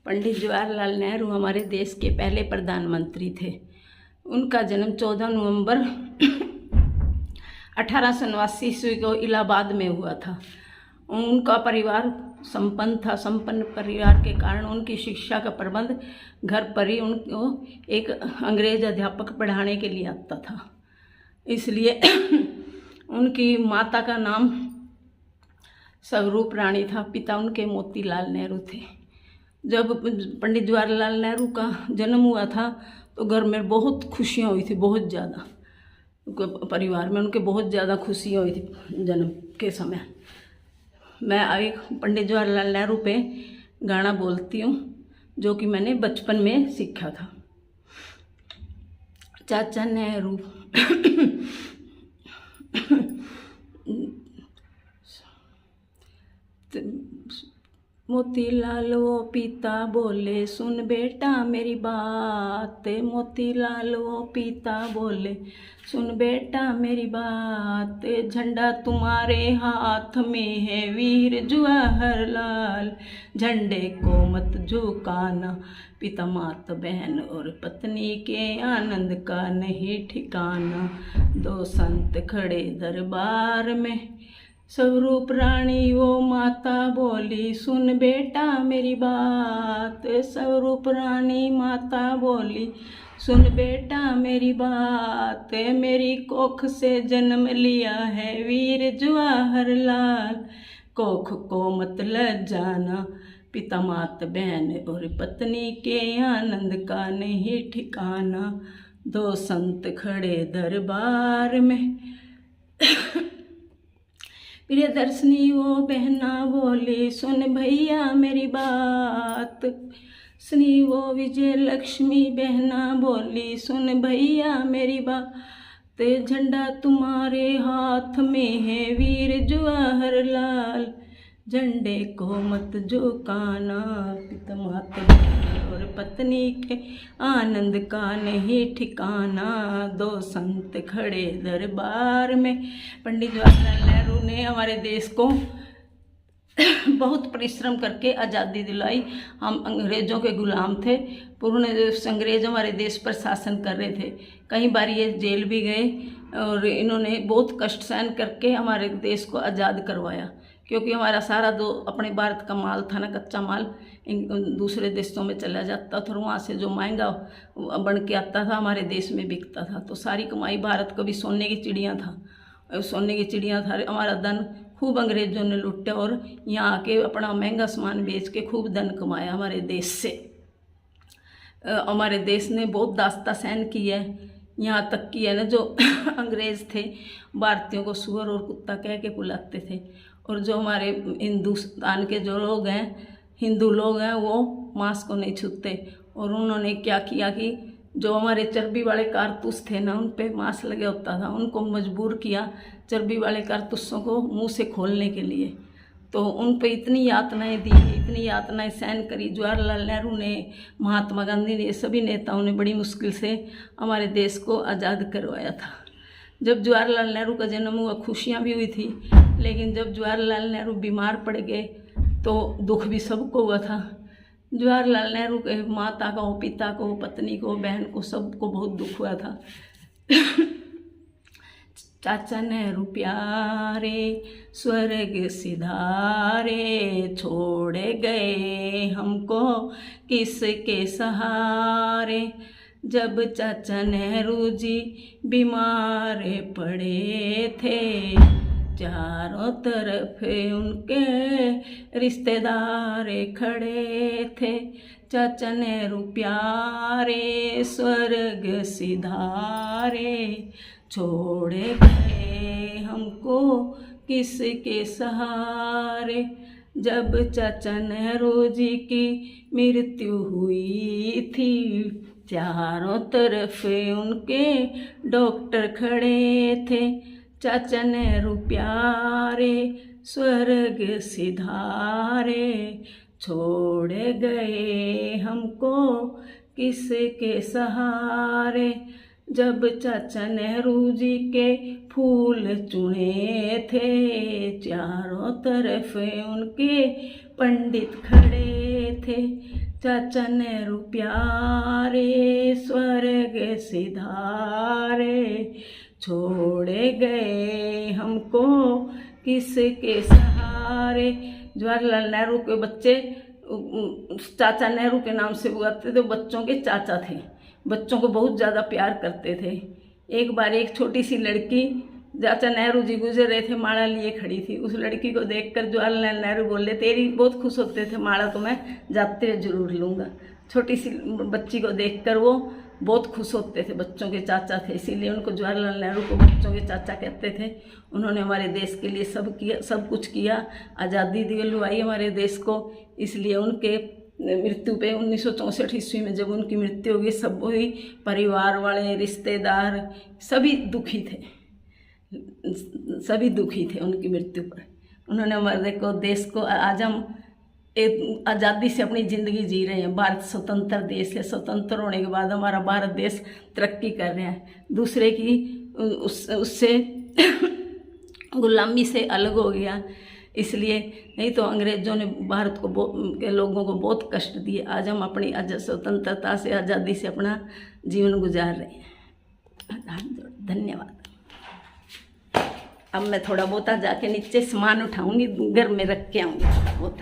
पंडित जवाहरलाल नेहरू हमारे देश के पहले प्रधानमंत्री थे। उनका जन्म 14 नवंबर 1889 ईस्वी को इलाहाबाद में हुआ था। उनका परिवार संपन्न था। संपन्न परिवार के कारण उनकी शिक्षा का प्रबंध घर पर ही उनको एक अंग्रेज अध्यापक पढ़ाने के लिए आता था। इसलिए उनकी माता का नाम स्वरूप रानी था। पिता उनके मोतीलाल नेहरू थे। जब पंडित जवाहरलाल नेहरू का जन्म हुआ था तो घर में बहुत खुशियाँ हुई थी, बहुत ज़्यादा। परिवार में उनके बहुत ज़्यादा खुशियाँ हुई थी जन्म के समय। मैं एक पंडित जवाहरलाल नेहरू पे गाना बोलती हूँ जो कि मैंने बचपन में सीखा था। चाचा नेहरू मोतीलाल वो पिता बोले सुन बेटा मेरी बात। मोतीलाल वो पिता बोले सुन बेटा मेरी बात। झंडा तुम्हारे हाथ में है वीर जवाहरलाल। झंडे को मत झुकाना, पिता माता बहन और पत्नी के आनंद का नहीं ठिकाना। दो संत खड़े दरबार में, स्वरूप रानी वो माता बोली सुन बेटा मेरी बात। स्वरूप रानी माता बोली सुन बेटा मेरी बात। मेरी कोख से जन्म लिया है वीर जवाहरलाल। कोख को मत लजाना, पिता माता बहन और पत्नी के आनंद का नहीं ठिकाना। दो संत खड़े दरबार में, प्रियदर्शनी वो बहना बोली सुन भैया मेरी बात। स्नी वो विजय लक्ष्मी बहना बोली सुन भैया मेरी बात। झंडा तुम्हारे हाथ में है वीर जवाहरलाल। झंडे को मत झुकाना, पिता माता और पत्नी के आनंद का नहीं ठिकाना। दो संत खड़े दरबार में। पंडित जवाहरलाल नेहरू ने हमारे देश को बहुत परिश्रम करके आज़ादी दिलाई। हम अंग्रेज़ों के गुलाम थे। पूर्ण अंग्रेज हमारे देश पर शासन कर रहे थे। कई बार ये जेल भी गए और इन्होंने बहुत कष्ट सहन करके हमारे देश को आज़ाद करवाया। क्योंकि हमारा सारा अपने भारत का माल था ना, कच्चा माल दूसरे देशों में चला जाता था और वहाँ से जो महंगा बन के आता था हमारे देश में बिकता था। तो सारी कमाई भारत को भी सोने की चिड़िया था, सोने की चिड़िया था। हमारा धन खूब अंग्रेजों ने लुटा और यहाँ आके अपना महंगा सामान बेच के खूब धन कमाया हमारे देश से। हमारे देश ने बहुत दास्ता सहन की है। यहाँ तक कि है ना, जो अंग्रेज़ थे भारतीयों को सुअर और कुत्ता कह के बुलाते थे। और जो हमारे हिंदुस्तान के जो लोग हैं, हिंदू लोग हैं, वो मांस को नहीं छूते। और उन्होंने क्या किया कि जो हमारे चर्बी वाले कारतूस थे ना, उन पे मांस लगे होता था, उनको मजबूर किया चर्बी वाले कारतूसों को मुंह से खोलने के लिए। तो उन पे इतनी यातनाएं दी, इतनी यातनाएं सहन करी। जवाहरलाल नेहरू ने, महात्मा गांधी ने, सभी नेताओं ने बड़ी मुश्किल से हमारे देश को आज़ाद करवाया था। जब जवाहरलाल नेहरू का जन्म हुआ खुशियाँ भी हुई थी, लेकिन जब जवाहरलाल नेहरू बीमार पड़ गए तो दुख भी सबको हुआ था। जवाहरलाल नेहरू के माता को, पिता को, पत्नी को, बहन को, सबको बहुत दुख हुआ था। चाचा नेहरू प्यारे स्वर्ग सिधारे। छोड़ गए हमको किसके सहारे। जब चाचा नेहरू जी बीमार पड़े थे, चारों तरफ उनके रिश्तेदार खड़े थे। चाचा नेहरू प्यारे स्वर्ग सिधारे। छोड़ गए हमको किसके सहारे। जब चाचा नेहरू जी की मृत्यु हुई थी, चारों तरफ उनके डॉक्टर खड़े थे। चाचा नेहरू प्यारे स्वर्ग सिधारे। छोड़ गए हमको किसके सहारे। जब चाचा नेहरू जी के फूल चुने थे, चारों तरफ उनके पंडित खड़े थे। चाचा नेहरू प्यारे स्वर्ग सिधारे, छोड़े गए हमको किसके सहारे। जवाहरलाल नेहरू के बच्चे चाचा नेहरू के नाम से बुलाते थे, बच्चों के चाचा थे, बच्चों को बहुत ज़्यादा प्यार करते थे। एक बार एक छोटी सी लड़की, चाचा नेहरू जी गुजर रहे थे, माला लिए खड़ी थी। उस लड़की को देखकर जवाहरलाल नेहरू बोले, तेरी बहुत खुश होते थे, माला तो मैं जाते हुए जरूर लूँगा। छोटी सी बच्ची को देखकर वो बहुत खुश होते थे, बच्चों के चाचा थे, इसीलिए उनको जवाहरलाल नेहरू को बच्चों के चाचा कहते थे। उन्होंने हमारे देश के लिए सब किया, सब कुछ किया, आज़ादी दिलवाई हमारे देश को। इसलिए उनके मृत्यु पे 1964 ईस्वी में जब उनकी मृत्यु होगी, सब वही परिवार वाले, रिश्तेदार सभी दुखी थे, सभी दुखी थे उनकी मृत्यु पर। उन्होंने हमारे देश को, आज हम एक आज़ादी से अपनी ज़िंदगी जी रहे हैं। भारत स्वतंत्र देश है, स्वतंत्र होने के बाद हमारा भारत देश तरक्की कर रहा है, दूसरे की उससे गुलामी से अलग हो गया। इसलिए नहीं तो अंग्रेज़ों ने भारत को के लोगों को बहुत कष्ट दिए। आज हम अपनी स्वतंत्रता से, आज़ादी से अपना जीवन गुजार रहे हैं। धन्यवाद। अब मैं थोड़ा बहुत जाके नीचे सामान उठाऊंगी, घर में रख के आऊँगी थोड़ा बहुत।